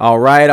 All right,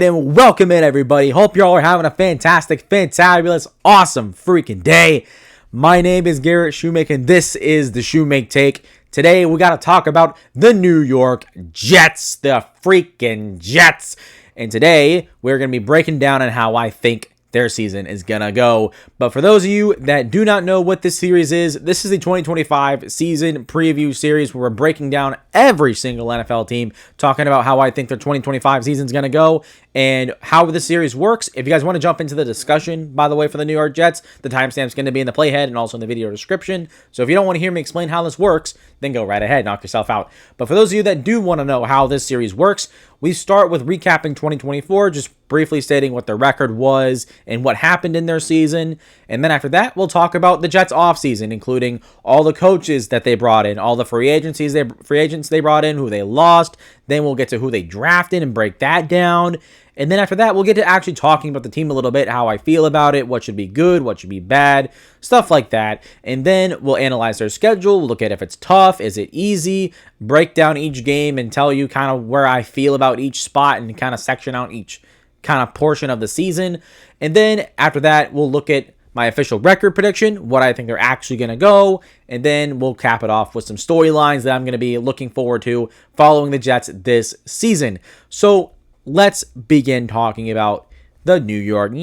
and welcome in, everybody. Hope y'all are having a fantastic, fantabulous, awesome freaking day. My name is Garrett Shoemake, and this is the Shoemake Take. Today, we got to talk about the New York Jets, the freaking Jets. And today, we're going to be breaking down on how I think their season is gonna go. But for those of you that do not know what this series is, this is the 2025 season preview series where we're breaking down every single NFL team, talking about how I think their 2025 season is gonna go and how the series works. If you guys want to jump into the discussion, by the way, for the New York Jets, the timestamp's going to be in the playhead and also in the video description. So if you don't want to hear me explain how this works, then go right ahead, knock yourself out. But for those of you that do want to know how this series works, we start with recapping 2024, just briefly stating what their record was and what happened in their season. And then after that, we'll talk about the Jets offseason, including all the coaches that they brought in, all the free agents they brought in, who they lost. Then we'll get to who they drafted and break that down. And then after that, we'll get to actually talking about the team a little bit, how I feel about it, what should be good, what should be bad, stuff like that. And then we'll analyze their schedule, look at if it's tough, is it easy, break down each game and tell you kind of where I feel about each spot and kind of section out each kind of portion of the season. And then after that, we'll look at my official record prediction, what I think they're actually going to go, and then we'll cap it off with some storylines that I'm going to be looking forward to following the Jets this season. So let's begin talking about the New York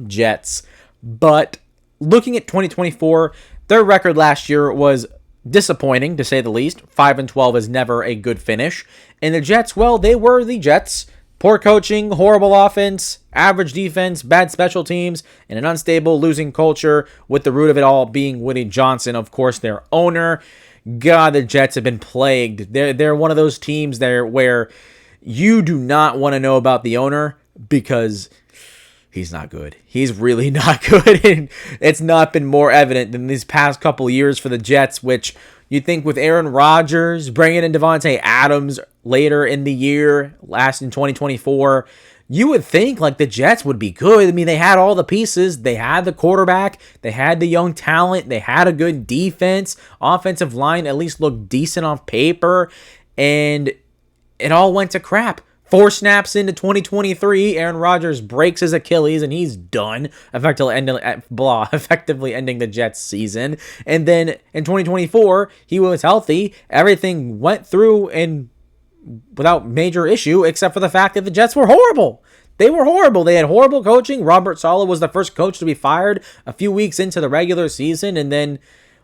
Jets. But looking at 2024, their record last year was disappointing, to say the least. 5-12 is never a good finish. And the Jets, well, they were the Jets. Poor coaching, horrible offense, average defense, bad special teams, and an unstable losing culture, with the root of it all being Woody Johnson, of course, their owner. God, the Jets have been plagued. They're one of those teams there where you do not want to know about the owner because he's not good. He's really not good, and it's not been more evident than these past couple years for the Jets, which you think with Aaron Rodgers, bringing in Devontae Adams later in the year, last in 2024, you would think like the Jets would be good. I mean, they had all the pieces. They had the quarterback. They had the young talent. They had a good defense. Offensive line at least looked decent on paper, and it all went to crap. 4 snaps into 2023, Aaron Rodgers breaks his Achilles and he's done, effectively ending the Jets season. And then in 2024, he was healthy. Everything went through and without major issue, except for the fact that the Jets were horrible. They were horrible. They had horrible coaching. Robert Saleh was the first coach to be fired a few weeks into the regular season. And then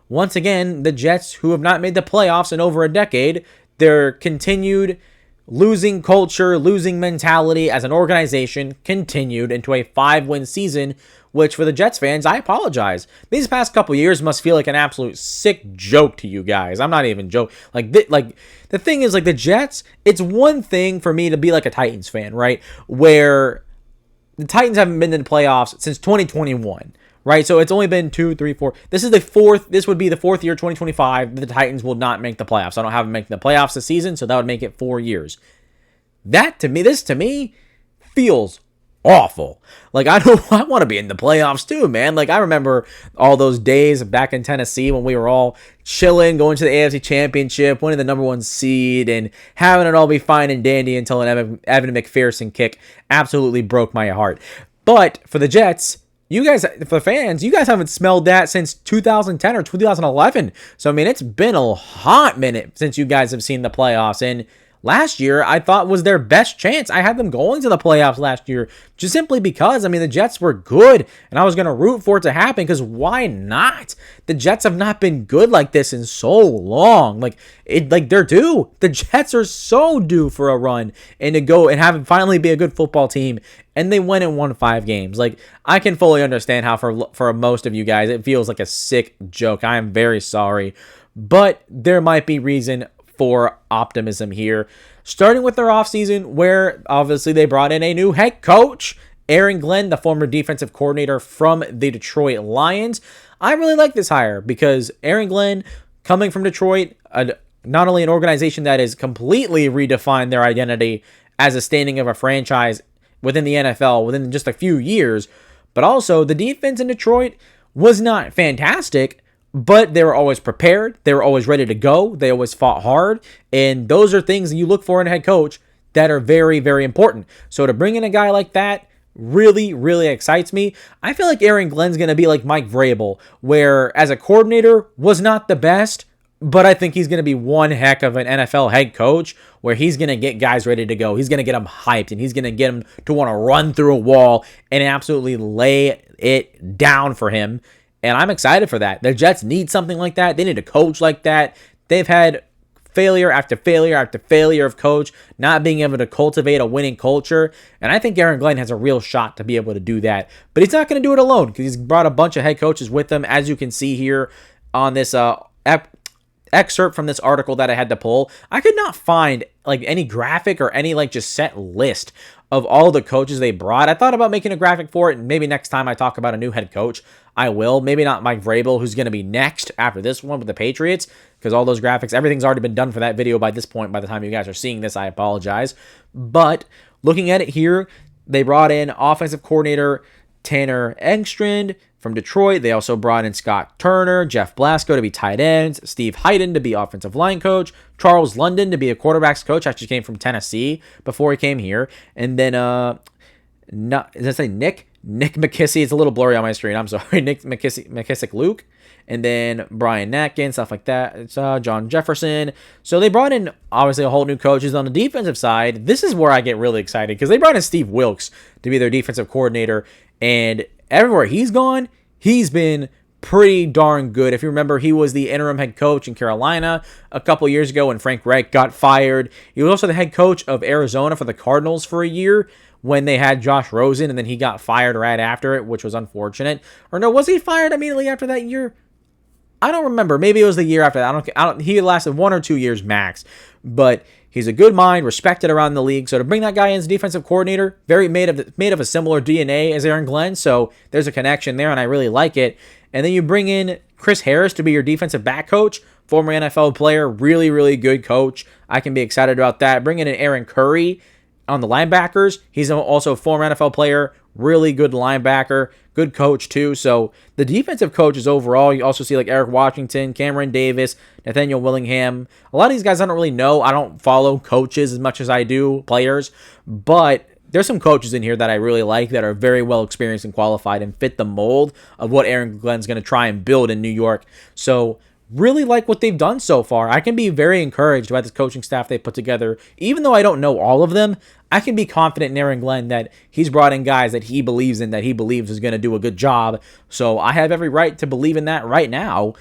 once again, the Jets, who have not made the playoffs in over a decade, their continued losing culture, losing mentality as an organization continued into a 5-win season, which for the Jets fans, I apologize. These past couple years must feel like an absolute sick joke to you guys. I'm not even joking. The thing is, like, the Jets, it's one thing for me to be like a Titans fan, right? Where the Titans haven't been in the playoffs since 2021. Right, so it's only been 2, 3, 4. This would be the fourth year, 2025, that the Titans will not make the playoffs. I don't have them making the playoffs this season, so that would make it 4 years. This to me feels awful. Like, I want to be in the playoffs too, man. Like, I remember all those days back in Tennessee when we were all chilling, going to the AFC Championship, winning the number 1 seed, and having it all be fine and dandy until an Evan McPherson kick absolutely broke my heart. But for the Jets, you guys, for fans, you guys haven't smelled that since 2010 or 2011. So, I mean, it's been a hot minute since you guys have seen the playoffs. And last year, I thought was their best chance. I had them going to the playoffs last year just simply because, I mean, the Jets were good. And I was going to root for it to happen because why not? The Jets have not been good like this in so long. They're due. The Jets are so due for a run and to go and have it finally be a good football team. And they went and won 5 games. Like, I can fully understand how for most of you guys, it feels like a sick joke. I am very sorry. But there might be reason for optimism here. Starting with their offseason, where obviously they brought in a new head coach, Aaron Glenn, the former defensive coordinator from the Detroit Lions. I really like this hire because Aaron Glenn, coming from Detroit, not only an organization that has completely redefined their identity as a standing of a franchise within the NFL within just a few years, but also the defense in Detroit was not fantastic, but they were always prepared. They were always ready to go. They always fought hard. And those are things that you look for in a head coach. that are very, very important. So to bring in a guy like that really, really excites me. I feel like Aaron Glenn's going to be like Mike Vrabel, where as a coordinator was not the best, but I think he's going to be one heck of an NFL head coach where he's going to get guys ready to go. He's going to get them hyped, and he's going to get them to want to run through a wall and absolutely lay it down for him. And I'm excited for that. The Jets need something like that. They need a coach like that. They've had failure after failure after failure of coach, not being able to cultivate a winning culture. And I think Aaron Glenn has a real shot to be able to do that. But he's not going to do it alone because he's brought a bunch of head coaches with him, as you can see here on this excerpt from this article that I had to pull. I could not find like any graphic or any like just set list of all the coaches they brought. I thought about making a graphic for it, and maybe next time I talk about a new head coach, I will. Maybe not Mike Vrabel, who's going to be next after this one with the Patriots, because all those graphics, everything's already been done for that video by this point. By the time you guys are seeing this, I apologize. But looking at it here, they brought in offensive coordinator Tanner Engstrand from Detroit. They also brought in Scott Turner, Jeff Blasco to be tight ends, Steve Hyden to be offensive line coach, Charles London to be a quarterbacks coach. Actually came from Tennessee before he came here. And then, does that say Nick McKissick? It's a little blurry on my screen. I'm sorry. Nick McKissick Luke. And then Brian Natkin, stuff like that. It's John Jefferson. So they brought in, obviously, a whole new coaches on the defensive side. This is where I get really excited because they brought in Steve Wilkes to be their defensive coordinator. And everywhere he's gone, he's been pretty darn good. If you remember, he was the interim head coach in Carolina a couple years ago when Frank Reich got fired. He was also the head coach of Arizona for the Cardinals for a year when they had Josh Rosen, and then he got fired right after it, which was unfortunate. Or no, was he fired immediately after that year? I don't remember. Maybe it was the year after that. I don't. He lasted 1 or 2 years max, but he's a good mind, respected around the league. So to bring that guy in as defensive coordinator, very made of a similar DNA as Aaron Glenn. So there's a connection there, and I really like it. And then you bring in Chris Harris to be your defensive back coach, former NFL player, really, really good coach. I can be excited about that. Bringing in Aaron Curry on the linebackers. He's also a former NFL player, really good linebacker, good coach too. So the defensive coaches overall, you also see like Eric Washington, Cameron Davis, Nathaniel Willingham. A lot of these guys I don't really know. I don't follow coaches as much as I do players, but there's some coaches in here that I really like that are very well experienced and qualified and fit the mold of what Aaron Glenn's going to try and build in New York. So really like what they've done so far. I can be very encouraged by this coaching staff they put together. Even though I don't know all of them, I can be confident in Aaron Glenn that he's brought in guys that he believes in, that he believes is going to do a good job. So I have every right to believe in that right now.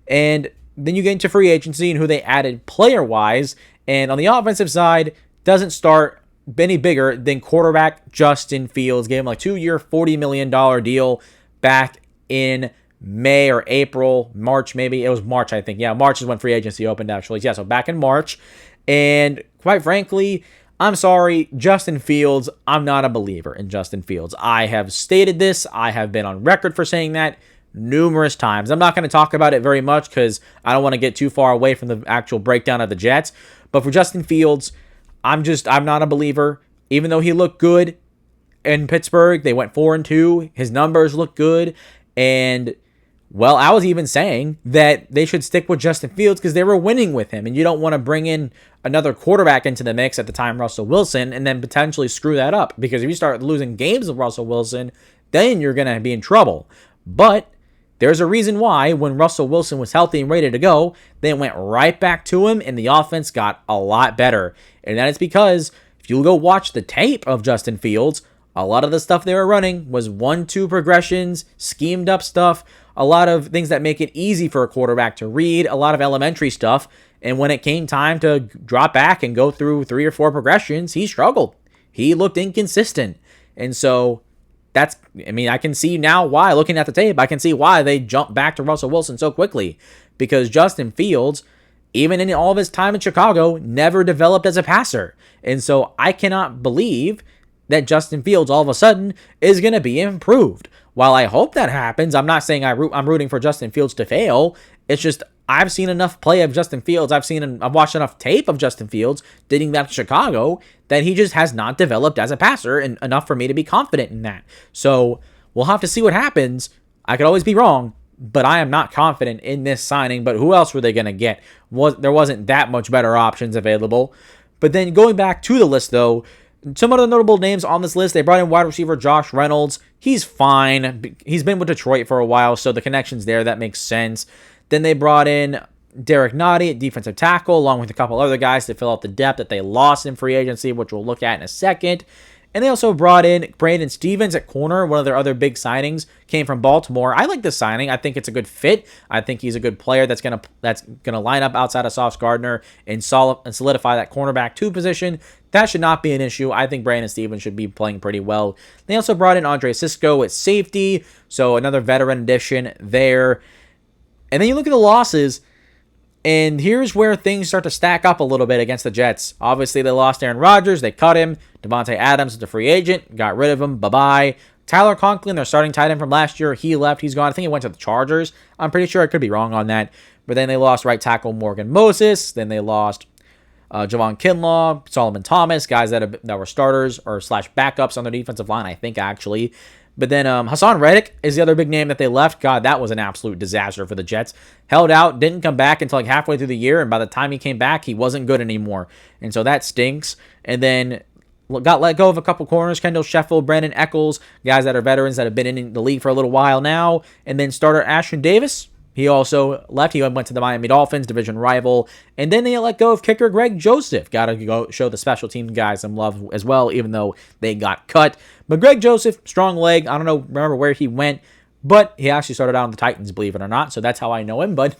And then you get into free agency and who they added player-wise. And on the offensive side, doesn't start any bigger than quarterback Justin Fields. Gave him like 2-year, $40 million deal back in May or April, March maybe. It was March, I think. Yeah, March is when free agency opened, actually. Yeah, so back in March. And quite frankly, I'm sorry, Justin Fields, I'm not a believer in Justin Fields. I have stated this. I have been on record for saying that numerous times. I'm not going to talk about it very much because I don't want to get too far away from the actual breakdown of the Jets. But for Justin Fields, I'm not a believer. Even though he looked good in Pittsburgh, they went 4-2. His numbers look good. And well, I was even saying that they should stick with Justin Fields because they were winning with him. And you don't want to bring in another quarterback into the mix at the time, Russell Wilson, and then potentially screw that up. Because if you start losing games with Russell Wilson, then you're going to be in trouble. But there's a reason why when Russell Wilson was healthy and ready to go, they went right back to him and the offense got a lot better. And that is because if you go watch the tape of Justin Fields, a lot of the stuff they were running was 1-2 progressions, schemed up stuff, a lot of things that make it easy for a quarterback to read, a lot of elementary stuff. And when it came time to drop back and go through 3 or 4 progressions, he struggled. He looked inconsistent. And so I can see now why, looking at the tape, I can see why they jumped back to Russell Wilson so quickly. Because Justin Fields, even in all of his time in Chicago, never developed as a passer. And so I cannot believe that Justin Fields all of a sudden is going to be improved. While I hope that happens, I'm not saying I'm rooting for Justin Fields to fail. It's just I've seen enough play of Justin Fields. I've watched enough tape of Justin Fields dating back to Chicago that he just has not developed as a passer and enough for me to be confident in that. So we'll have to see what happens. I could always be wrong, but I am not confident in this signing. But who else were they going to get? There wasn't that much better options available. But then going back to the list, though, some other notable names on this list, they brought in wide receiver Josh Reynolds. He's fine. He's been with Detroit for a while, so the connection's there. That makes sense. Then they brought in Derek Nottie at defensive tackle, along with a couple other guys to fill out the depth that they lost in free agency, which we'll look at in a second. And they also brought in Brandon Stevens at corner. One of their other big signings came from Baltimore. I like this signing. I think it's a good fit. I think he's a good player that's gonna line up outside of Sauce Gardner and solidify that cornerback 2 position. That should not be an issue. I think Brandon Stevens should be playing pretty well. They also brought in Andre Cisco at safety, so another veteran addition there. And then you look at the losses, and here's where things start to stack up a little bit against the Jets. Obviously, they lost Aaron Rodgers. They cut him. Devontae Adams is a free agent. Got rid of him. Bye-bye. Tyler Conklin, their starting tight end from last year, he left. He's gone. I think he went to the Chargers. I'm pretty sure I could be wrong on that. But then they lost right tackle Morgan Moses. Then they lost Javon Kinlaw, Solomon Thomas, guys that were starters or slash backups on their defensive line, I think, actually. But then Hassan Reddick is the other big name that they left. God, that was an absolute disaster for the Jets. Held out, didn't come back until like halfway through the year, and by the time he came back, he wasn't good anymore. And so that stinks. And then got let go of a couple corners, Kendall Sheffield, Brandon Eccles, guys that are veterans that have been in the league for a little while now. And then starter Ashton Davis, he also left. He went to the Miami Dolphins, division rival. And then they let go of kicker Greg Joseph. Got to go show the special team guys some love as well, even though they got cut. But Greg Joseph, strong leg. I don't know, remember where he went, but he actually started out on the Titans, believe it or not. So that's how I know him. But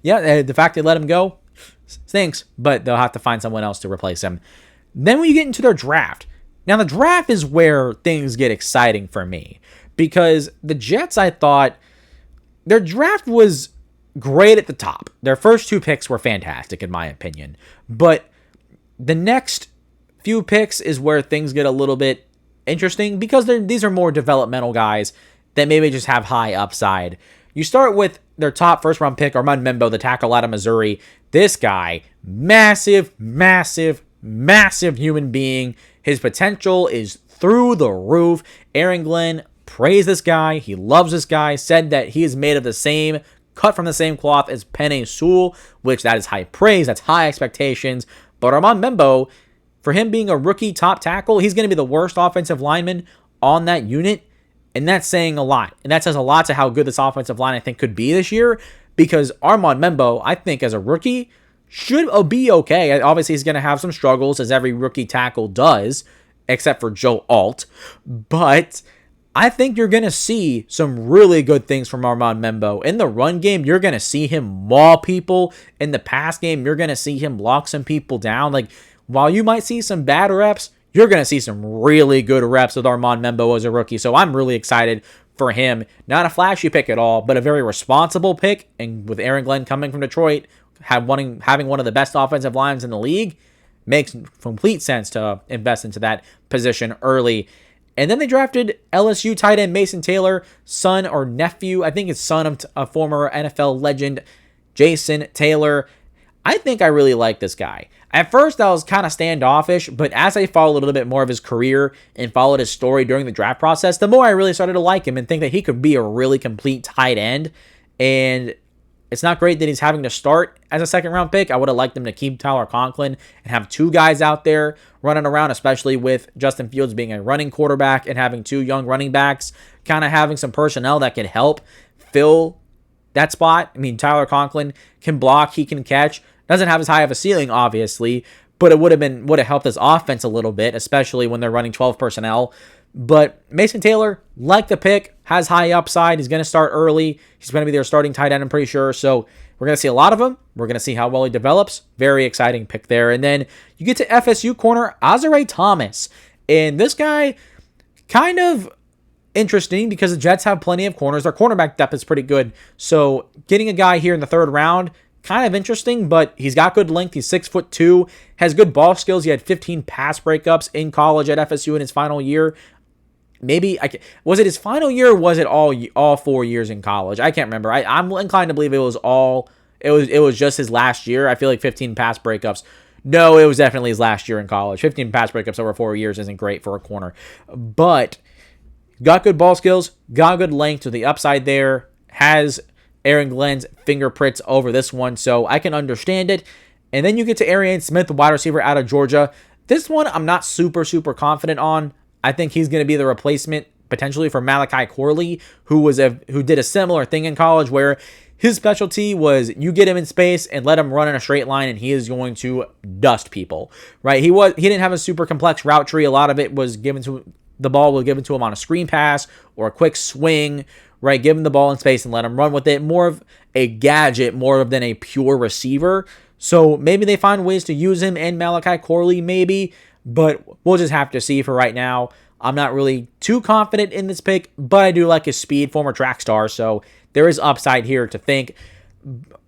yeah, the fact they let him go stinks, but they'll have to find someone else to replace him. Then when you get into their draft, now the draft is where things get exciting for me, because the Jets, I thought, their draft was great at the top. Their first 2 picks were fantastic, in my opinion. But the next few picks is where things get a little bit interesting, because these are more developmental guys that maybe just have high upside. You start with their top first-round pick, Armand Membo, the tackle out of Missouri. This guy, massive, massive, massive human being. His potential is through the roof. Aaron Glenn praised this guy. He loves this guy. Said that he is made of the same, cut from the same cloth as Penei Sewell, which that is high praise. That's high expectations. But Armand Membo, for him being a rookie top tackle, he's going to be the worst offensive lineman on that unit. And that's saying a lot. And that says a lot to how good this offensive line, I think, could be this year. Because Armand Membo, I think, as a rookie, should be okay. Obviously, he's going to have some struggles, as every rookie tackle does, except for Joe Alt. But I think you're going to see some really good things from Armand Membo. In the run game, you're going to see him maul people. In the pass game, you're going to see him lock some people down. Like, while you might see some bad reps, you're going to see some really good reps with Armand Membo as a rookie. So I'm really excited for him. Not a flashy pick at all, but a very responsible pick. And with Aaron Glenn coming from Detroit, having one of the best offensive lines in the league, makes complete sense to invest into that position early. And then they drafted LSU tight end Mason Taylor, son or nephew, I think it's son of a former NFL legend, Jason Taylor. I think I really like this guy. At first, I was kind of standoffish, but as I followed a little bit more of his career and followed his story during the draft process, the more I really started to like him and think that he could be a really complete tight end. And it's not great that he's having to start as a second-round pick. I would have liked them to keep Tyler Conklin and have 2 guys out there running around, especially with Justin Fields being a running quarterback and having 2 young running backs, kind of having some personnel that can help fill that spot. I mean, Tyler Conklin can block, he can catch. Doesn't have as high of a ceiling, obviously, but it would have helped his offense a little bit, especially when they're running 12 personnel. But Mason Taylor, like the pick, has high upside. He's going to start early. He's going to be their starting tight end, I'm pretty sure. So we're going to see a lot of him. We're going to see how well he develops. Very exciting pick there. And then you get to FSU corner, Azare Thomas. And this guy, kind of interesting because the Jets have plenty of corners. Their cornerback depth is pretty good. So getting a guy here in the 3rd round, kind of interesting, but he's got good length. He's 6'2", has good ball skills. He had 15 pass breakups in college at FSU in his final year. Maybe was it his final year or was it all 4 years in college? I can't remember. I'm inclined to believe it was just his last year. I feel like 15 pass breakups. No, it was definitely his last year in college. 15 pass breakups over 4 years isn't great for a corner. But got good ball skills, got good length to the upside there, has Aaron Glenn's fingerprints over this one, so I can understand it. And then you get to Arian Smith, the wide receiver out of Georgia. This one I'm not super confident on. I think he's going to be the replacement potentially for Malachi Corley, who did a similar thing in college where his specialty was you get him in space and let him run in a straight line and he is going to dust people, right? He didn't have a super complex route tree. A lot of it was the ball was given to him on a screen pass or a quick swing, right? Give him the ball in space and let him run with it. More of a gadget, more than a pure receiver. So maybe they find ways to use him and Malachi Corley, maybe, but we'll just have to see for right now. I'm not really too confident in this pick, but I do like his speed, former track star, so there is upside here to think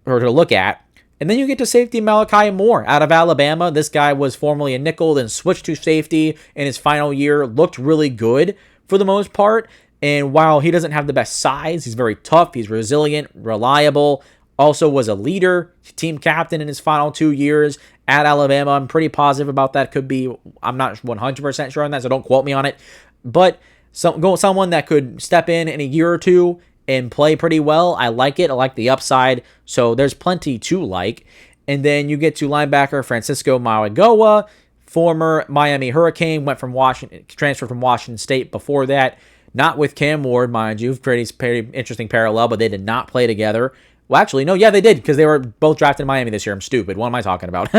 or to look at. And then you get to safety Malachi Moore out of Alabama. This guy was formerly a nickel, then switched to safety in his final year, looked really good for the most part. And while he doesn't have the best size, he's very tough, he's resilient, reliable, also was a leader, team captain in his final 2 years at Alabama. I'm pretty positive about that. I'm not 100% sure on that, so don't quote me on it. But someone that could step in a year or two and play pretty well. I like it. I like the upside. So there's plenty to like. And then you get to linebacker Francisco Mauigoa, former Miami Hurricane, transferred from Washington State before that. Not with Cam Ward, mind you. Pretty interesting parallel, but they did not play together. Well, actually, no, yeah, they did, because they were both drafted in Miami this year. I'm stupid. What am I talking about?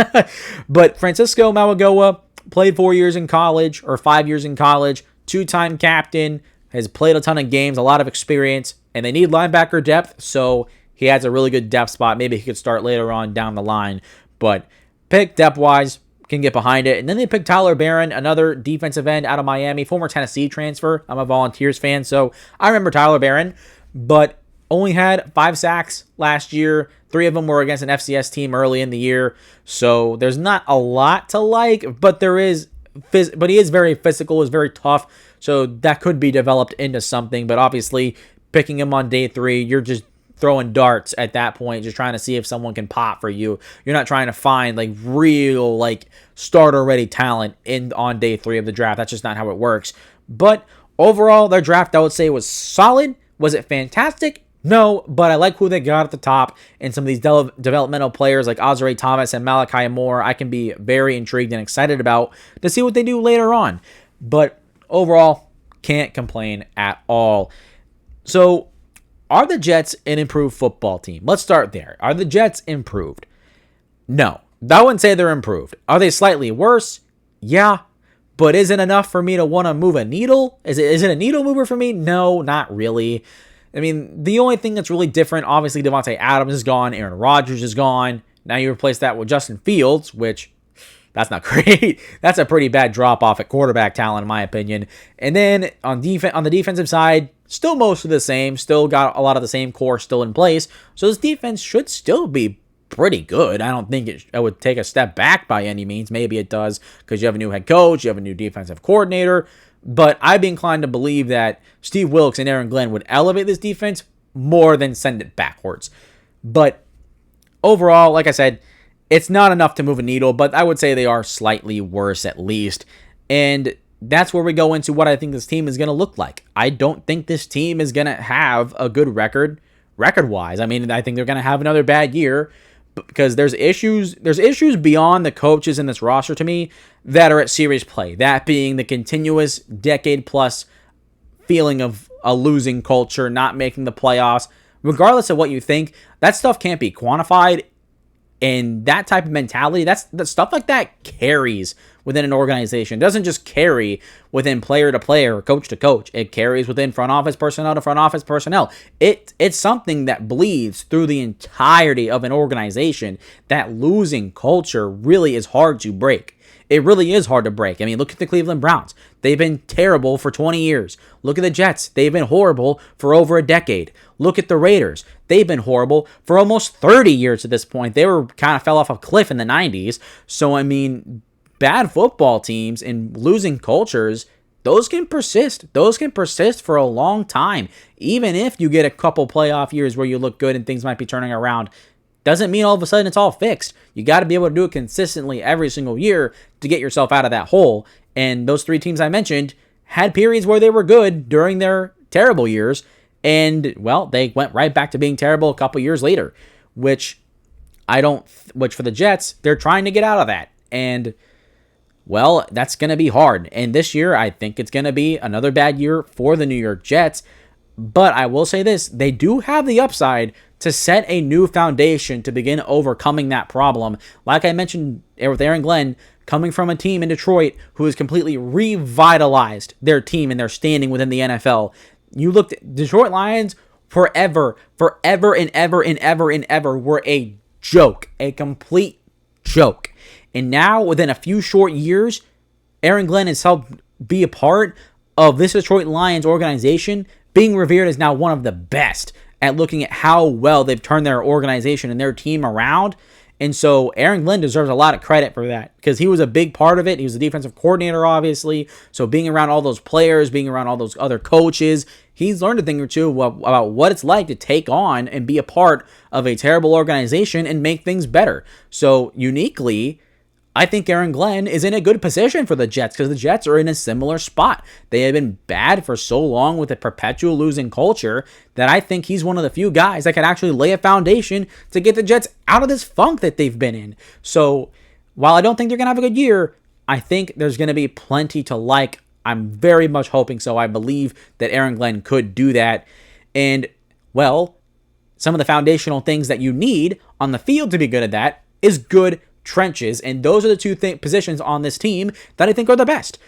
But Francisco Mauigoa played 4 years in college, or 5 years in college, two-time captain, has played a ton of games, a lot of experience, and they need linebacker depth, so he has a really good depth spot. Maybe he could start later on down the line, but pick depth-wise, can get behind it. And then they picked Tyler Barron, another defensive end out of Miami, former Tennessee transfer. I'm a Volunteers fan, so I remember Tyler Barron, but only had 5 sacks last year. 3 of them were against an FCS team early in the year. So there's not a lot to like, but he is very physical, is very tough. So that could be developed into something. But obviously, picking him on day 3, you're just throwing darts at that point, just trying to see if someone can pop for you. You're not trying to find real starter-ready talent on day 3 of the draft. That's just not how it works. But overall, their draft, I would say, was solid. Was it fantastic? No, but I like who they got at the top, and some of these developmental players like Azare Thomas and Malachi Moore, I can be very intrigued and excited about to see what they do later on. But overall, can't complain at all. So, are the Jets an improved football team? Let's start there. Are the Jets improved? No, I wouldn't say they're improved. Are they slightly worse? Yeah, but is it enough for me to want to move a needle? Is it a needle mover for me? No, not really. I mean, the only thing that's really different, obviously, Devontae Adams is gone. Aaron Rodgers is gone. Now you replace that with Justin Fields, which, that's not great. That's a pretty bad drop-off at quarterback talent, in my opinion. And then on the defensive side, still most of the same. Still got a lot of the same core still in place. So this defense should still be pretty good. I don't think it would take a step back by any means. Maybe it does because you have a new head coach, you have a new defensive coordinator. But I'd be inclined to believe that Steve Wilks and Aaron Glenn would elevate this defense more than send it backwards. But overall, like I said, it's not enough to move a needle, but I would say they are slightly worse at least. And that's where we go into what I think this team is going to look like. I don't think this team is going to have a good record-wise. I mean, I think they're going to have another bad year, because there's issues beyond the coaches in this roster to me that are at serious play. That being the continuous decade-plus feeling of a losing culture, not making the playoffs. Regardless of what you think, that stuff can't be quantified. And that type of mentality, that stuff like that carries within an organization. It doesn't just carry within player to player, coach to coach. It carries within front office personnel to front office personnel. It's something that bleeds through the entirety of an organization. That losing culture really is hard to break. It really is hard to break. I mean, look at the Cleveland Browns. They've been terrible for 20 years. Look at the Jets. They've been horrible for over a decade. Look at the Raiders. They've been horrible for almost 30 years at this point. They were kind of fell off a cliff in the 90s. So, I mean, bad football teams and losing cultures, those can persist. Those can persist for a long time. Even if you get a couple playoff years where you look good and things might be turning around, doesn't mean all of a sudden it's all fixed. You got to be able to do it consistently every single year to get yourself out of that hole. And those 3 teams I mentioned had periods where they were good during their terrible years. And, well, they went right back to being terrible a couple years later, which which for the Jets, they're trying to get out of that. And, well, that's going to be hard. And this year, I think it's going to be another bad year for the New York Jets. But I will say this, they do have the upside to set a new foundation to begin overcoming that problem. Like I mentioned with Aaron Glenn, coming from a team in Detroit who has completely revitalized their team and their standing within the NFL. You looked at Detroit Lions forever and ever were a joke, a complete joke. And now, within a few short years, Aaron Glenn has helped be a part of this Detroit Lions organization being revered as now one of the best at looking at how well they've turned their organization and their team around. And so Aaron Glenn deserves a lot of credit for that because he was a big part of it. He was the defensive coordinator, obviously. So being around all those players, being around all those other coaches, he's learned a thing or two about what it's like to take on and be a part of a terrible organization and make things better. So uniquely, I think Aaron Glenn is in a good position for the Jets because the Jets are in a similar spot. They have been bad for so long with a perpetual losing culture that I think he's one of the few guys that can actually lay a foundation to get the Jets out of this funk that they've been in. So while I don't think they're going to have a good year, I think there's going to be plenty to like. I'm very much hoping so. I believe that Aaron Glenn could do that. And, well, some of the foundational things that you need on the field to be good at that is good trenches, and those are the two positions on this team that I think are the best.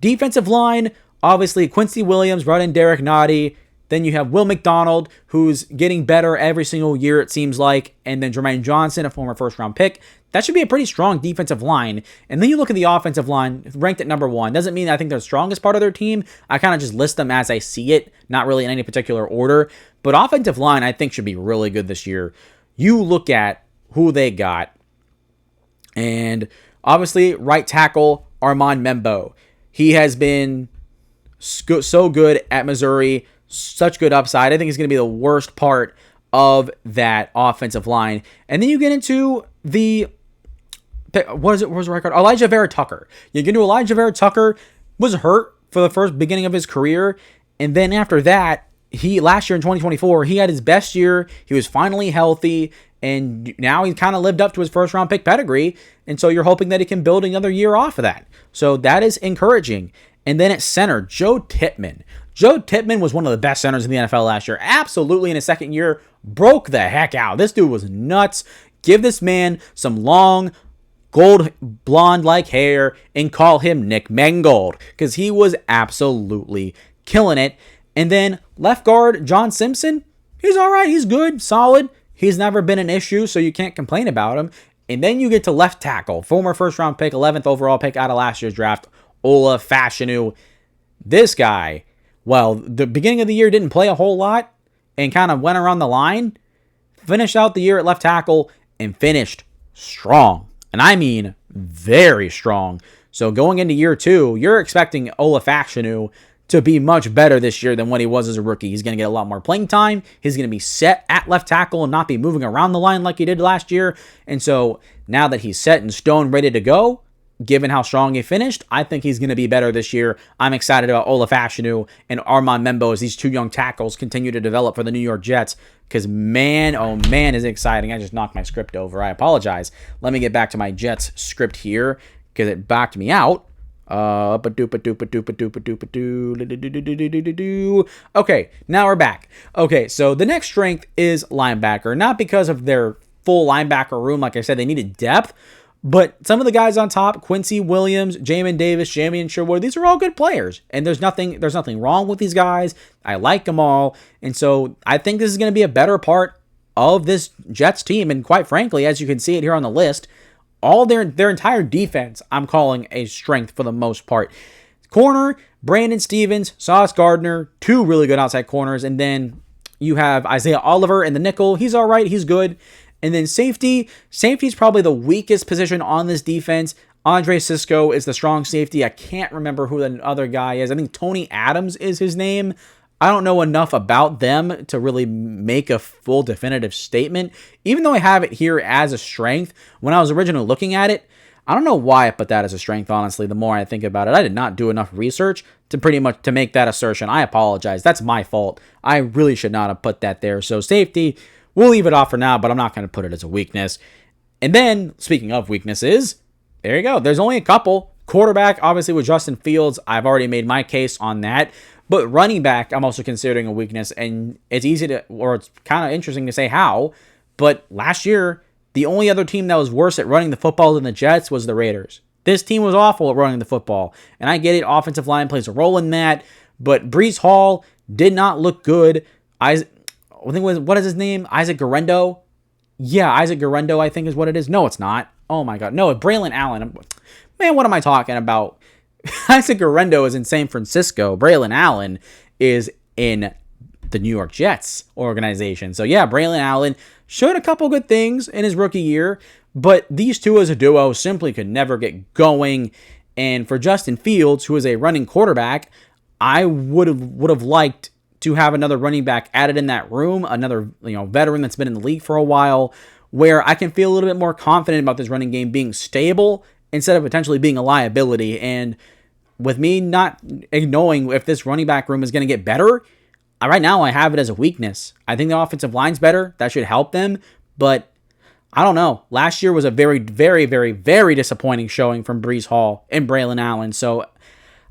Defensive line, obviously Quincy Williams, brought in Derek Nottie. Then you have Will McDonald, who's getting better every single year, it seems like. And then Jermaine Johnson, a former first-round pick. That should be a pretty strong defensive line. And then you look at the offensive line, ranked at number 1. Doesn't mean I think they're the strongest part of their team. I kind of just list them as I see it, not really in any particular order. But offensive line, I think, should be really good this year. You look at who they got. And obviously, right tackle, Armand Membo. He has been so good at Missouri, such good upside. I think he's going to be the worst part of that offensive line. And then you get into the, what was the record? Elijah Vera Tucker. You get into Elijah Vera Tucker, was hurt for the first beginning of his career. And then after that, last year in 2024, he had his best year. He was finally healthy. And now he's kind of lived up to his first-round pick pedigree. And so you're hoping that he can build another year off of that. So that is encouraging. And then at center, Joe Tippmann. Joe Tippmann was one of the best centers in the NFL last year. Absolutely, in his second year, broke the heck out. This dude was nuts. Give this man some long, gold blonde-like hair and call him Nick Mangold. Because he was absolutely killing it. And then left guard, John Simpson. He's all right. He's good, solid. He's never been an issue, so you can't complain about him. And then you get to left tackle, former first-round pick, 11th overall pick out of last year's draft, Ola Fashanu. This guy, well, the beginning of the year didn't play a whole lot and kind of went around the line, finished out the year at left tackle, and finished strong. And I mean very strong. So going into year 2, you're expecting Ola Fashanu to be much better this year than what he was as a rookie. He's going to get a lot more playing time. He's going to be set at left tackle and not be moving around the line like he did last year. And so now that he's set in stone, ready to go, given how strong he finished, I think he's going to be better this year. I'm excited about Ola Fashanu and Armand Membo as these two young tackles continue to develop for the New York Jets. Because man, oh man, is it exciting. I just knocked my script over. I apologize. Let me get back to my Jets script here because it backed me out. Okay, now we're back. Okay, so the next strength is linebacker. Not because of their full linebacker room, like I said, they needed depth, but some of the guys on top, Quincy Williams, Jamin Davis, Jamian Sherwood, these are all good players, and there's nothing wrong with these guys. I like them all, and so I think this is going to be a better part of this Jets team, and quite frankly, as you can see it here on the list, all their entire defense, I'm calling a strength for the most part. Corner, Brandon Stevens, Sauce Gardner, 2 really good outside corners. And then you have Isaiah Oliver in the nickel. He's all right. He's good. And then safety. Safety is probably the weakest position on this defense. Andre Cisco is the strong safety. I can't remember who the other guy is. I think Tony Adams is his name. I don't know enough about them to really make a full definitive statement. Even though I have it here as a strength, when I was originally looking at it, I don't know why I put that as a strength, honestly, the more I think about it. I did not do enough research to make that assertion. I apologize. That's my fault. I really should not have put that there. So safety, we'll leave it off for now, but I'm not going to put it as a weakness. And then, speaking of weaknesses, there you go. There's only a couple. Quarterback, obviously, with Justin Fields, I've already made my case on that. But running back, I'm also considering a weakness. And it's easy to, or it's kind of interesting to say how. But last year, the only other team that was worse at running the football than the Jets was the Raiders. This team was awful at running the football. And I get it, offensive line plays a role in that. But Breece Hall did not look good. I think what is his name? Isaac Guerendo? Yeah, Isaac Guerendo, I think is what it is. No, it's not. Oh my God. No, Braylon Allen. Man, what am I talking about? Isaac Guerendo is in San Francisco. Braylon Allen is in the New York Jets organization. So yeah, Braylon Allen showed a couple good things in his rookie year, but these two as a duo simply could never get going. And for Justin Fields, who is a running quarterback, I would have liked to have another running back added in that room, another veteran that's been in the league for a while, where I can feel a little bit more confident about this running game being stable instead of potentially being a liability. And with me not knowing if this running back room is going to get better, right now I have it as a weakness. I think the offensive line's better. That should help them. But I don't know. Last year was a very, very, very, very disappointing showing from Breece Hall and Braylon Allen. So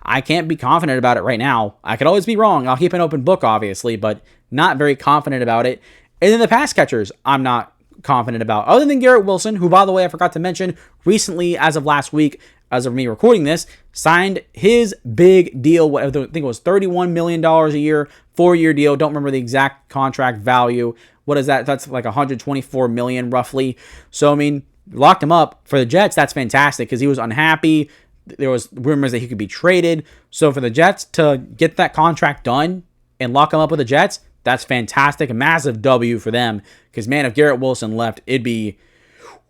I can't be confident about it right now. I could always be wrong. I'll keep an open book, obviously, but not very confident about it. And then the pass catchers, I'm not confident about. Other than Garrett Wilson, who, by the way, I forgot to mention, recently, as of last week, as of me recording this, signed his big deal. I think it was $31 million a year, 4-year deal. Don't remember the exact contract value. What is that? That's like $124 million roughly. So, I mean, locked him up. For the Jets, that's fantastic because he was unhappy. There was rumors that he could be traded. So for the Jets to get that contract done and lock him up with the Jets, that's fantastic. A massive W for them. Because, man, if Garrett Wilson left, it'd be,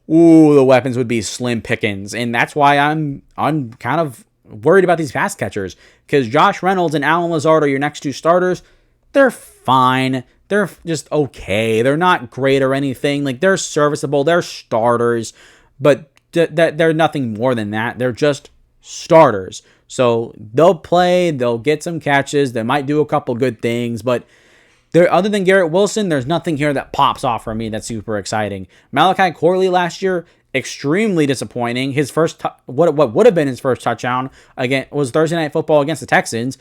the weapons would be slim pickings. And that's why I'm kind of worried about these pass catchers. Because Josh Reynolds and Allen Lazard are your next two starters. They're fine. They're just okay. They're not great or anything. Like, they're serviceable. They're starters. But they're nothing more than that. They're just starters. So they'll play, they'll get some catches, they might do a couple good things, but other than Garrett Wilson, there's nothing here that pops off for me that's super exciting. Malachi Corley last year, extremely disappointing. His first, what would have been his first touchdown again was Thursday Night Football against the Texans.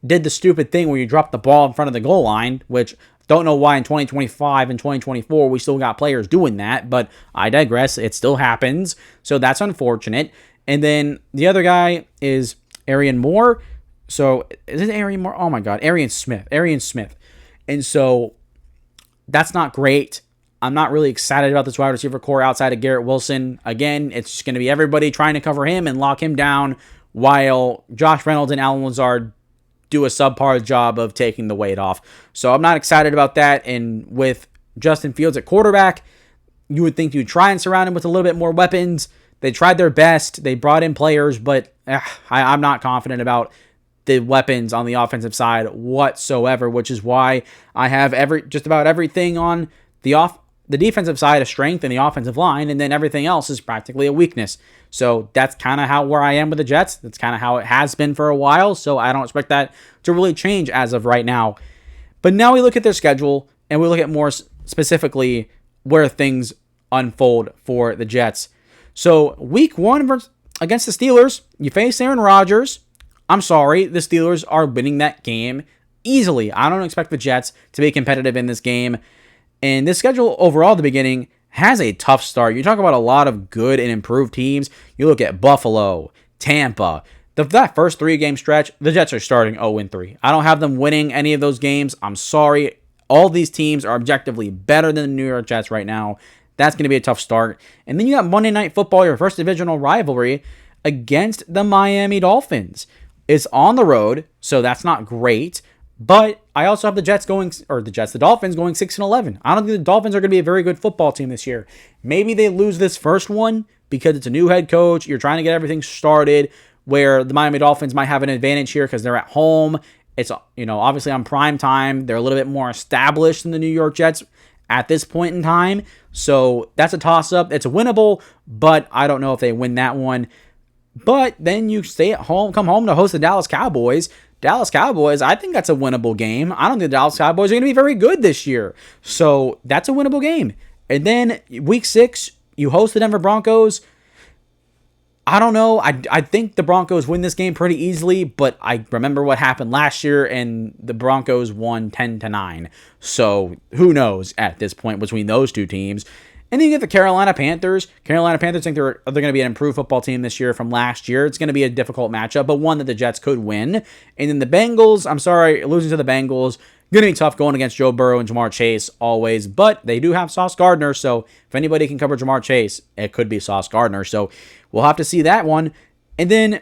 Did the stupid thing where you drop the ball in front of the goal line, which don't know why in 2025 and 2024 we still got players doing that, but I digress. It still happens, so that's unfortunate. And then the other guy is Arian Moore. So is it Arian Moore? Oh my God, Arian Smith. And so that's not great. I'm not really excited about this wide receiver core outside of Garrett Wilson. Again, it's just going to be everybody trying to cover him and lock him down while Josh Reynolds and Allen Lazard do a subpar job of taking the weight off. So I'm not excited about that. And with Justin Fields at quarterback, you would think you'd try and surround him with a little bit more weapons. They tried their best. They brought in players, but I'm not confident about the weapons on the offensive side whatsoever, which is why I have just about everything on the defensive side a strength and the offensive line, and then everything else is practically a weakness. So that's kind of where I am with the Jets. That's kind of how it has been for a while, so I don't expect that to really change as of right now. But now we look at their schedule, and we look at more specifically where things unfold for the Jets. So week 1 against the Steelers, you face Aaron Rodgers. I'm sorry, the Steelers are winning that game easily. I don't expect the Jets to be competitive in this game. And this schedule overall at the beginning has a tough start. You talk about a lot of good and improved teams. You look at Buffalo, Tampa. That first 3-game stretch, the Jets are starting 0-3. I don't have them winning any of those games. I'm sorry. All these teams are objectively better than the New York Jets right now. That's going to be a tough start. And then you got Monday Night Football, your first divisional rivalry, against the Miami Dolphins. It's on the road, so that's not great. But I also have the Dolphins going 6-11. I don't think the Dolphins are going to be a very good football team this year. Maybe they lose this first one because it's a new head coach. You're trying to get everything started, where the Miami Dolphins might have an advantage here because they're at home. It's, obviously on prime time. They're a little bit more established than the New York Jets at this point in time. So that's a toss-up. It's winnable, but I don't know if they win that one. But then you stay at home, come home to host the Dallas Cowboys. Dallas Cowboys, I think that's a winnable game. I don't think the Dallas Cowboys are going to be very good this year. So that's a winnable game. And then week 6, you host the Denver Broncos. I don't know. I think the Broncos win this game pretty easily, but I remember what happened last year, and the Broncos won 10-9. So who knows at this point between those two teams. And then you get the Carolina Panthers. Carolina Panthers think they're going to be an improved football team this year from last year. It's going to be a difficult matchup, but one that the Jets could win. And then the Bengals, I'm sorry, losing to the Bengals, going to be tough going against Joe Burrow and Jamar Chase always, but they do have Sauce Gardner, so if anybody can cover Jamar Chase, it could be Sauce Gardner, so we'll have to see that one. And then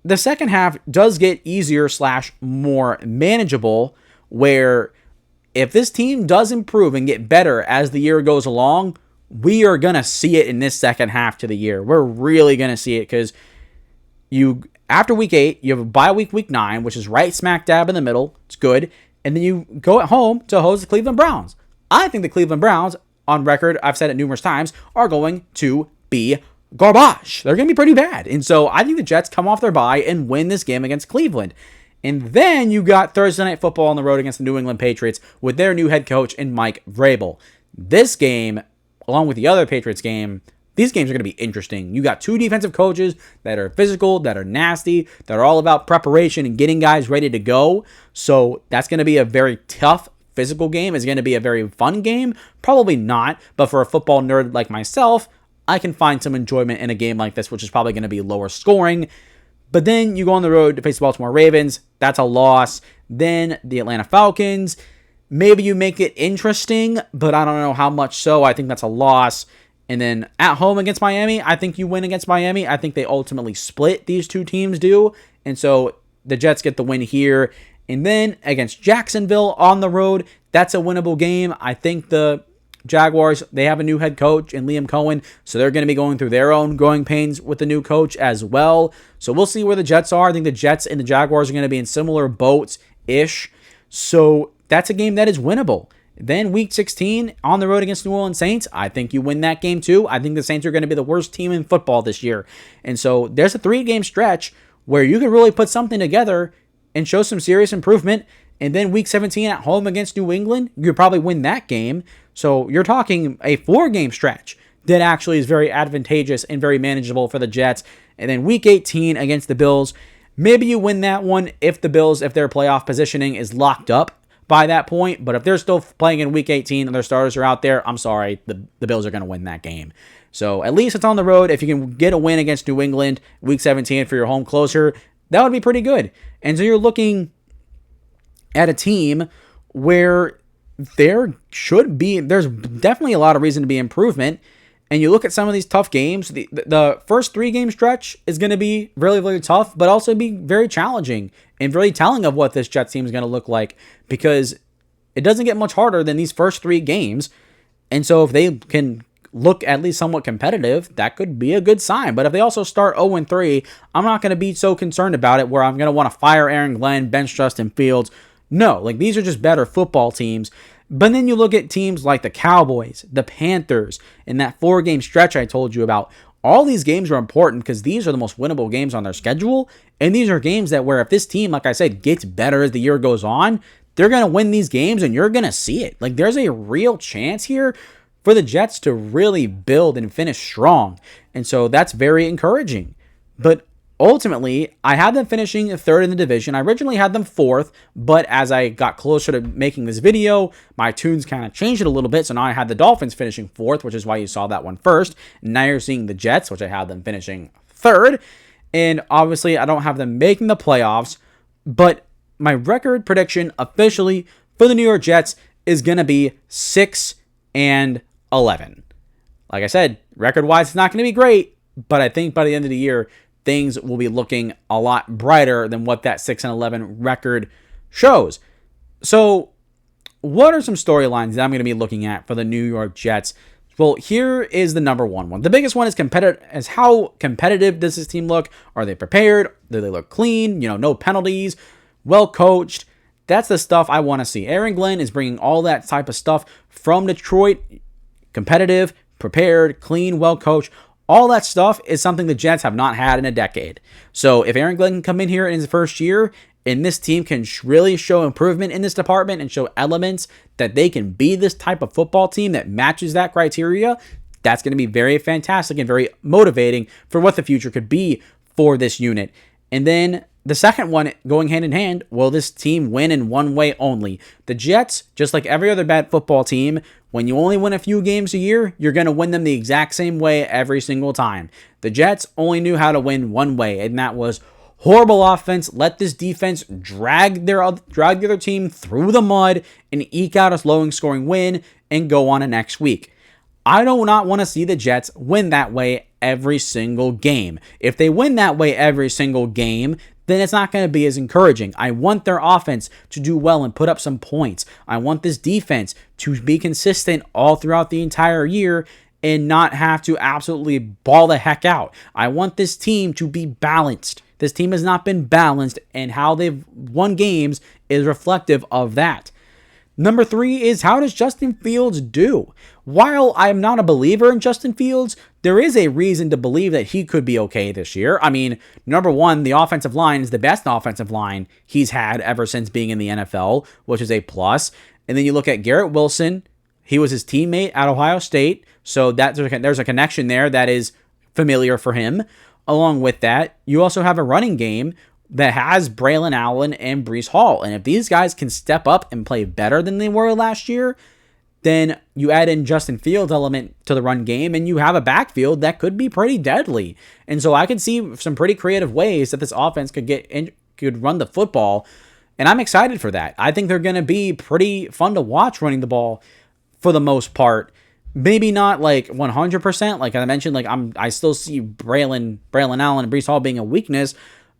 the second half does get easier / more manageable, where if this team does improve and get better as the year goes along, we are going to see it in this second half to the year. We're really going to see it because after week 8, you have a bye week 9, which is right smack dab in the middle. It's good. And then you go at home to host the Cleveland Browns. I think the Cleveland Browns, on record, I've said it numerous times, are going to be garbage. They're going to be pretty bad. And so I think the Jets come off their bye and win this game against Cleveland. And then you got Thursday Night Football on the road against the New England Patriots with their new head coach and Mike Vrabel. This game, along with the other Patriots game, these games are going to be interesting. You got two defensive coaches that are physical, that are nasty, that are all about preparation and getting guys ready to go. So that's going to be a very tough physical game. It's going to be a very fun game. Probably not, but for a football nerd like myself, I can find some enjoyment in a game like this, which is probably going to be lower scoring. But then you go on the road to face the Baltimore Ravens. That's a loss. Then the Atlanta Falcons. Maybe you make it interesting, but I don't know how much so. I think that's a loss. And then at home against Miami, I think you win against Miami. I think they ultimately split, these two teams do. And so the Jets get the win here. And then against Jacksonville on the road, that's a winnable game. I think the Jaguars, they have a new head coach in Liam Cohen, so they're going to be going through their own growing pains with the new coach as well. So we'll see where the Jets are. I think the Jets and the Jaguars are going to be in similar boats-ish. So that's a game that is winnable. Then week 16 on the road against New Orleans Saints, I think you win that game too. I think the Saints are going to be the worst team in football this year. And so there's a 3-game stretch where you can really put something together and show some serious improvement. And then week 17 at home against New England, you could probably win that game. So you're talking a 4-game stretch that actually is very advantageous and very manageable for the Jets. And then week 18 against the Bills, maybe you win that one if the Bills, if their playoff positioning is locked up by that point. But if they're still playing in week 18 and their starters are out there, I'm sorry, the Bills are going to win that game. So at least it's on the road. If you can get a win against New England week 17 for your home closer, that would be pretty good. And so you're looking at a team where there's definitely a lot of reason to be improvement. And you look at some of these tough games, the first 3-game stretch is going to be really, really tough, but also be very challenging and really telling of what this Jets team is going to look like, because it doesn't get much harder than these first 3 games. And so if they can look at least somewhat competitive, that could be a good sign. But if they also start 0-3, I'm not going to be so concerned about it where I'm going to want to fire Aaron Glenn, bench Justin Fields. No, like these are just better football teams. But then you look at teams like the Cowboys, the Panthers, in that 4-game stretch I told you about. All these games are important because these are the most winnable games on their schedule. And these are games that where if this team, like I said, gets better as the year goes on, they're going to win these games and you're going to see it. Like there's a real chance here for the Jets to really build and finish strong. And so that's very encouraging. But ultimately, I had them finishing 3rd in the division. I originally had them 4th, but as I got closer to making this video, my tunes kind of changed it a little bit. So now I had the Dolphins finishing 4th, which is why you saw that one first. Now you're seeing the Jets, which I had them finishing 3rd. And obviously, I don't have them making the playoffs, but my record prediction officially for the New York Jets is going to be 6-11. Like I said, record-wise, it's not going to be great, but I think by the end of the year, things will be looking a lot brighter than what that 6-11 record shows. So what are some storylines that I'm going to be looking at for the New York Jets? Well, here is the number one. The biggest one is how competitive does this team look? Are they prepared? Do they look clean? No penalties, well coached. That's the stuff I want to see. Aaron Glenn is bringing all that type of stuff from Detroit. Competitive, prepared, clean, well coached. All that stuff is something the Jets have not had in a decade. So if Aaron Glenn can come in here in his first year and this team can really show improvement in this department and show elements that they can be this type of football team that matches that criteria, That's going to be very fantastic and very motivating for what the future could be for this unit. And then the second one, going hand in hand, will this team win in one way only? The Jets, just like every other bad football team, when you only win a few games a year, you're going to win them the exact same way every single time. The Jets only knew how to win one way, and that was horrible offense. Let this defense drag the other team through the mud and eke out a low scoring win and go on to next week. I do not want to see the Jets win that way every single game. If they win that way every single game, then it's not going to be as encouraging. I want their offense to do well and put up some points. I want this defense to be consistent all throughout the entire year and not have to absolutely ball the heck out. I want this team to be balanced. This team has not been balanced, and how they've won games is reflective of that. Number 3 is, how does Justin Fields do? While I'm not a believer in Justin Fields, there is a reason to believe that he could be okay this year. I mean, number 1, the offensive line is the best offensive line he's had ever since being in the NFL, which is a plus. And then you look at Garrett Wilson. He was his teammate at Ohio State, so there's a connection there that is familiar for him. Along with that, you also have a running game that has Braylon Allen and Breece Hall. And if these guys can step up and play better than they were last year, then you add in Justin Fields' element to the run game, and you have a backfield that could be pretty deadly. And so I could see some pretty creative ways that this offense could run the football, and I'm excited for that. I think they're going to be pretty fun to watch running the ball for the most part. Maybe not like 100%. Like I mentioned, I still see Braylon Allen and Breece Hall being a weakness.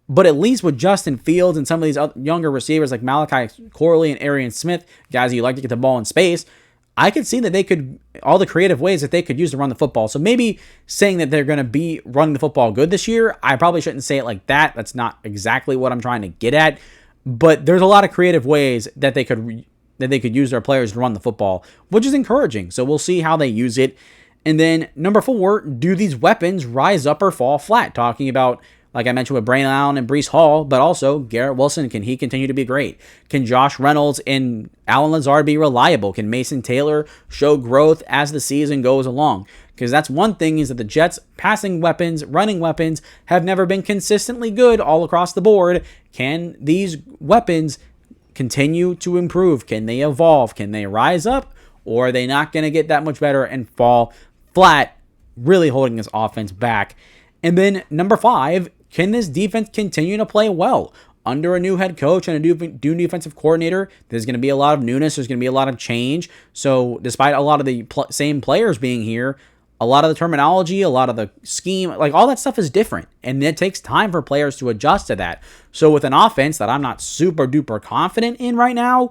But at least with Justin Fields and some of these other younger receivers like Malachi Corley and Arian Smith, guys you like to get the ball in space, I could see that they could, all the creative ways that they could use to run the football. So maybe saying that they're going to be running the football good this year, I probably shouldn't say it like that. That's not exactly what I'm trying to get at. But there's a lot of creative ways that they could use their players to run the football, which is encouraging. So we'll see how they use it. And then number 4, do these weapons rise up or fall flat? Talking about, like I mentioned, with Braylon Allen and Breece Hall, but also Garrett Wilson, can he continue to be great? Can Josh Reynolds and Allen Lazard be reliable? Can Mason Taylor show growth as the season goes along? Because that's one thing, is that the Jets' passing weapons, running weapons, have never been consistently good all across the board. Can these weapons continue to improve? Can they evolve? Can they rise up? Or are they not going to get that much better and fall flat, really holding this offense back? And then number 5, can this defense continue to play well? Under a new head coach and a new defensive coordinator, there's going to be a lot of newness. There's going to be a lot of change. So despite a lot of the same players being here, a lot of the terminology, a lot of the scheme, like all that stuff is different. And it takes time for players to adjust to that. So with an offense that I'm not super duper confident in right now,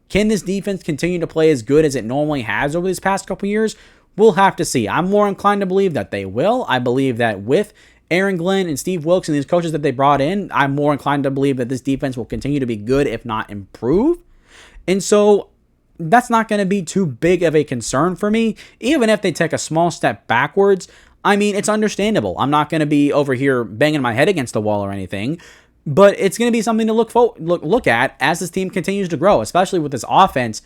can this defense continue to play as good as it normally has over these past couple years? We'll have to see. I'm more inclined to believe that they will. I believe that with Aaron Glenn and Steve Wilkes and these coaches that they brought in, I'm more inclined to believe that this defense will continue to be good, if not improve. And so that's not going to be too big of a concern for me. Even if they take a small step backwards, I mean, it's understandable. I'm not going to be over here banging my head against the wall or anything, but it's going to be something to look at as this team continues to grow, especially with this offense.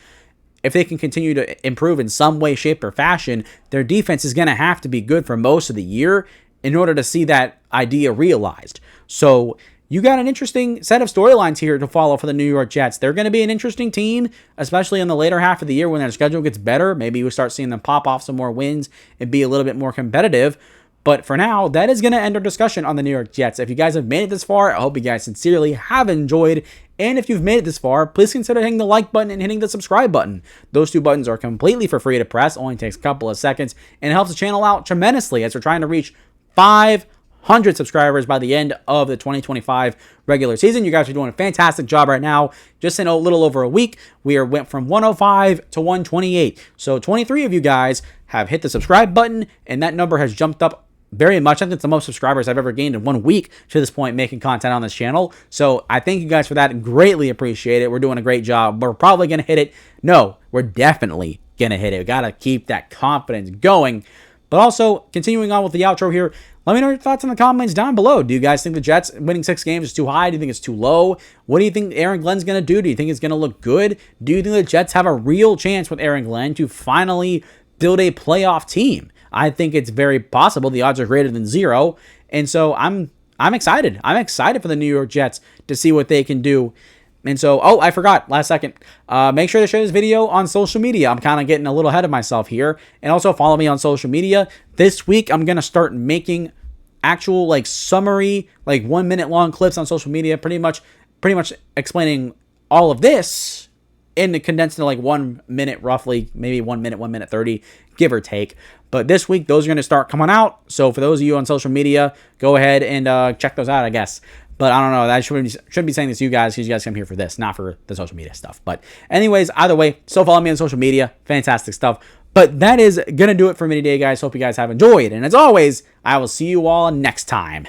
If they can continue to improve in some way, shape, or fashion, their defense is going to have to be good for most of the year in order to see that idea realized. So you got an interesting set of storylines here to follow for the New York Jets. They're going to be an interesting team, especially in the later half of the year when their schedule gets better. Maybe we start seeing them pop off some more wins and be a little bit more competitive. But for now, that is going to end our discussion on the New York Jets. If you guys have made it this far, I hope you guys sincerely have enjoyed. And if you've made it this far, please consider hitting the like button and hitting the subscribe button. Those 2 buttons are completely for free to press. Only takes a couple of seconds and it helps the channel out tremendously as we're trying to reach 500 subscribers by the end of the 2025 regular season. You guys are doing a fantastic job right now. Just in a little over a week, we went from 105 to 128. So 23 of you guys have hit the subscribe button, and that number has jumped up very much. I think it's the most subscribers I've ever gained in 1 week to this point making content on this channel. So I thank you guys for that and greatly appreciate it. We're doing a great job. We're probably going to hit it. No, we're definitely going to hit it. We got to keep that confidence going. But also, continuing on with the outro here, let me know your thoughts in the comments down below. Do you guys think the Jets winning 6 games is too high? Do you think it's too low? What do you think Aaron Glenn's going to do? Do you think it's going to look good? Do you think the Jets have a real chance with Aaron Glenn to finally build a playoff team? I think it's very possible. The odds are greater than 0. And so I'm excited. I'm excited for the New York Jets to see what they can do. And so, oh, I forgot, last second. Make sure to share this video on social media. I'm kind of getting a little ahead of myself here. And also follow me on social media. This week, I'm going to start making actual like summary, like 1 minute long clips on social media, pretty much explaining all of this and condensed into like 1 minute roughly, maybe 1 minute, 1 minute 30, give or take. But this week, those are going to start coming out. So for those of you on social media, go ahead and check those out, I guess. But I don't know. I shouldn't be saying this to you guys because you guys come here for this, not for the social media stuff. But anyways, either way, still follow me on social media. Fantastic stuff. But that is going to do it for me today, guys. Hope you guys have enjoyed. And as always, I will see you all next time.